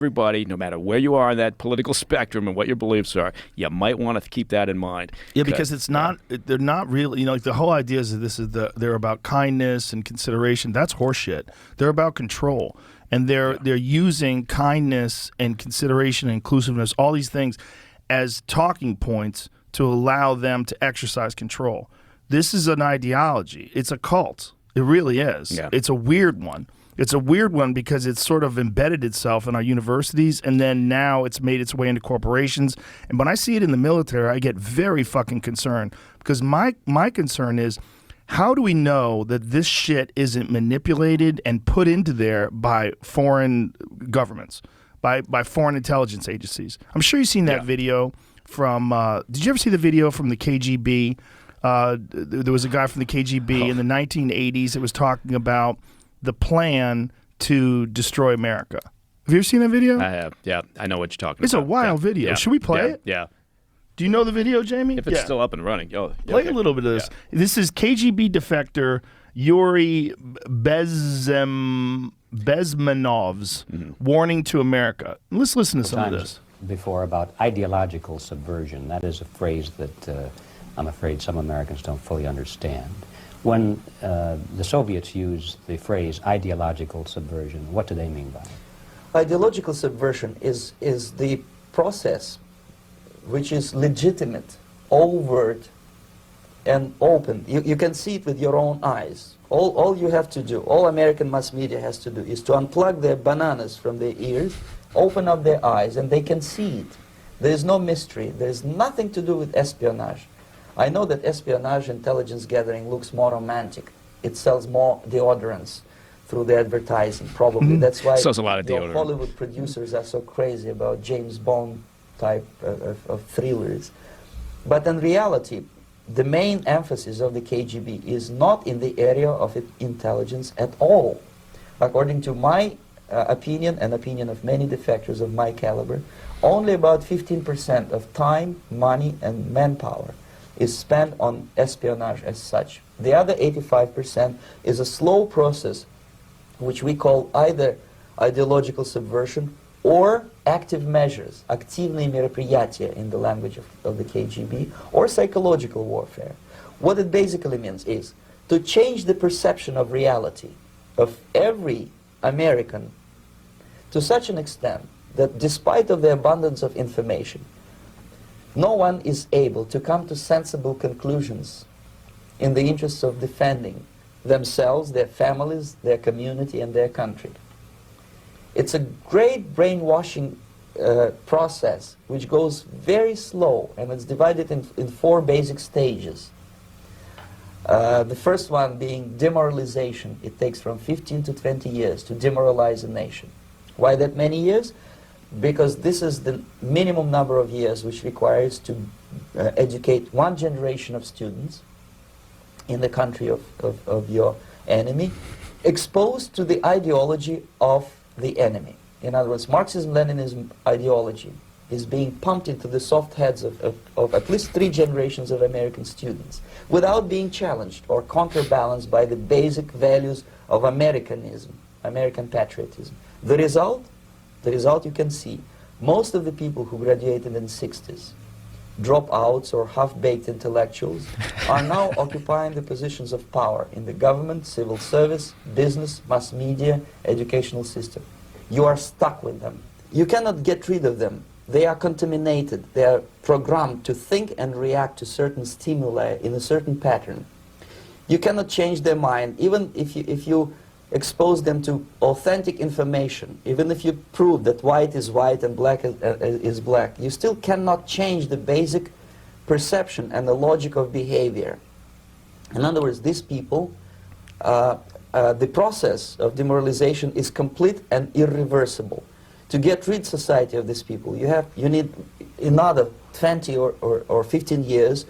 everybody, no matter where you are on that political spectrum and what your beliefs are, you might want to keep that in mind. Yeah, because it's not, they're not really, you know, like the whole idea is that they're about kindness and consideration. That's horseshit. They're about control. And they're using kindness and consideration and inclusiveness, all these things, as talking points to allow them to exercise control. This is an ideology. It's a cult. It really is. Yeah. It's a weird one. It's a weird one because it's sort of embedded itself in our universities, and then now it's made its way into corporations. And when I see it in the military, I get very fucking concerned, because my concern is, how do we know that this shit isn't manipulated and put into there by foreign governments, by foreign intelligence agencies? I'm sure you've seen that video from, did you ever see the video from the KGB? There was a guy from the KGB in the 1980s that was talking about the plan to destroy America. Have you ever seen that video? I have, yeah. I know what you're talking about. It's a wild video. Yeah. Should we play it? Yeah. Do you know the video, Jamie? If it's still up and running. Play a little bit of this. Yeah. This is KGB defector Yuri Bezmenov's warning to America. Let's listen to some of this. Before about ideological subversion. That is a phrase that I'm afraid some Americans don't fully understand. When the Soviets use the phrase ideological subversion, what do they mean by it? Ideological subversion is the process which is legitimate, overt, and open. You can see it with your own eyes. All you have to do, all American mass media has to do, is to unplug their bananas from their ears, open up their eyes, and they can see it. There is no mystery. There is nothing to do with espionage. I know that espionage intelligence gathering looks more romantic. It sells more deodorants through the advertising, probably. That's why sells a lot of deodorant. Hollywood producers are so crazy about James Bond type of thrillers. But in reality, the main emphasis of the KGB is not in the area of intelligence at all. According to my opinion and opinion of many defectors of my caliber, only about 15% of time, money, and manpower is spent on espionage as such. The other 85% is a slow process which we call either ideological subversion or active measures, активные мероприятия in the language of the KGB, or psychological warfare. What it basically means is to change the perception of reality of every American to such an extent that despite of the abundance of information, no one is able to come to sensible conclusions in the interests of defending themselves, their families, their community, and their country. It's a great brainwashing process which goes very slow, and it's divided in 4 basic stages. The first one being demoralization. It takes from 15 to 20 years to demoralize a nation. Why that many years? Because this is the minimum number of years which requires to educate one generation of students in the country of your enemy, exposed to the ideology of the enemy. In other words, Marxism-Leninism ideology is being pumped into the soft heads of at least 3 generations of American students without being challenged or counterbalanced by the basic values of Americanism, American patriotism. The result you can see. Most of the people who graduated in the 60s, dropouts or half-baked intellectuals, are now occupying the positions of power in the government, civil service, business, mass media, educational system. You are stuck with them. You cannot get rid of them. They are contaminated. They are programmed to think and react to certain stimuli in a certain pattern. You cannot change their mind, even if you expose them to authentic information, even if you prove that white is white and black is black, you still cannot change the basic perception and the logic of behavior. In other words, these people, the process of demoralization is complete and irreversible. To get rid society of these people, you need another 20 or 15 years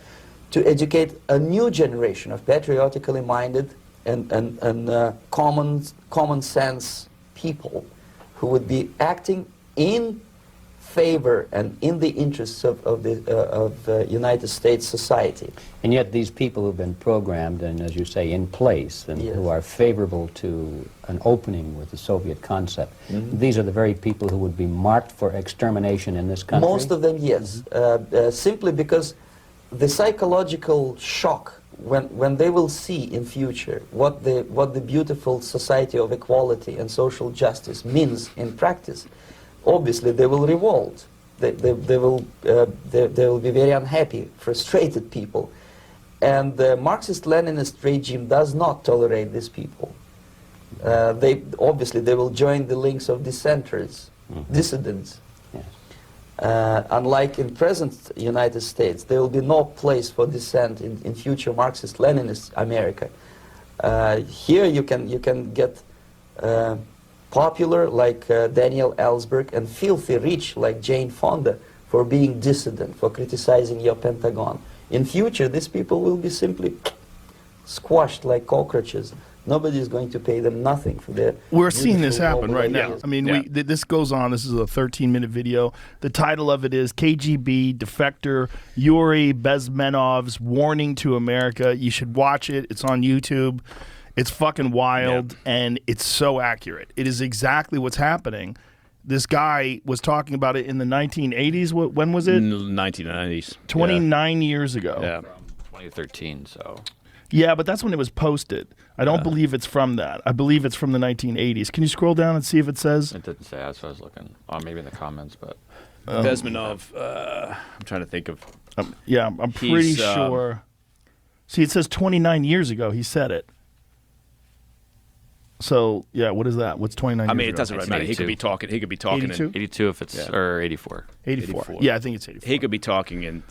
to educate a new generation of patriotically minded and common sense people who would be acting in favor and in the interests of the United States society. And yet these people who've been programmed and, as you say, in place, and Yes. who are favorable to an opening with the Soviet concept, these are the very people who would be marked for extermination in this country? Most of them, yes, simply because the psychological shock when they will see in future what the beautiful society of equality and social justice means in practice, obviously they will revolt. They will be very unhappy, frustrated people, and the Marxist-Leninist regime does not tolerate these people. They will join the links of dissenters, dissidents. Unlike in present United States, there will be no place for dissent in future Marxist-Leninist America. Here you can get popular like Daniel Ellsberg and filthy rich like Jane Fonda for being dissident, for criticizing your Pentagon. In future, these people will be simply squashed like cockroaches. Nobody is going to pay them nothing for their... We're seeing this beautiful happen right now. ideas. I mean, Yeah. this goes on. This is a 13-minute video. The title of it is KGB Defector, Yuri Bezmenov's Warning to America. You should watch it. It's on YouTube. It's fucking wild, and it's so accurate. It is exactly what's happening. This guy was talking about it in the 1980s. When was it? 1990s. 29 years ago. Yeah. 2013, so... Yeah, but that's when it was posted. I don't believe it's from that. I believe it's from the 1980s. Can you scroll down and see if it says? It didn't say. That's what I was looking. Maybe in the comments, but... Bezmenov, I'm trying to think of... Yeah, I'm pretty He's, sure. See, it says 29 years ago he said it. So, yeah, what is that? What's 29 I years mean, it ago? doesn't really matter. He could be talking. He could be talking. 82? 82 if it's... Yeah. Or 84. 84. 84. Yeah, I think it's 84. He could be talking in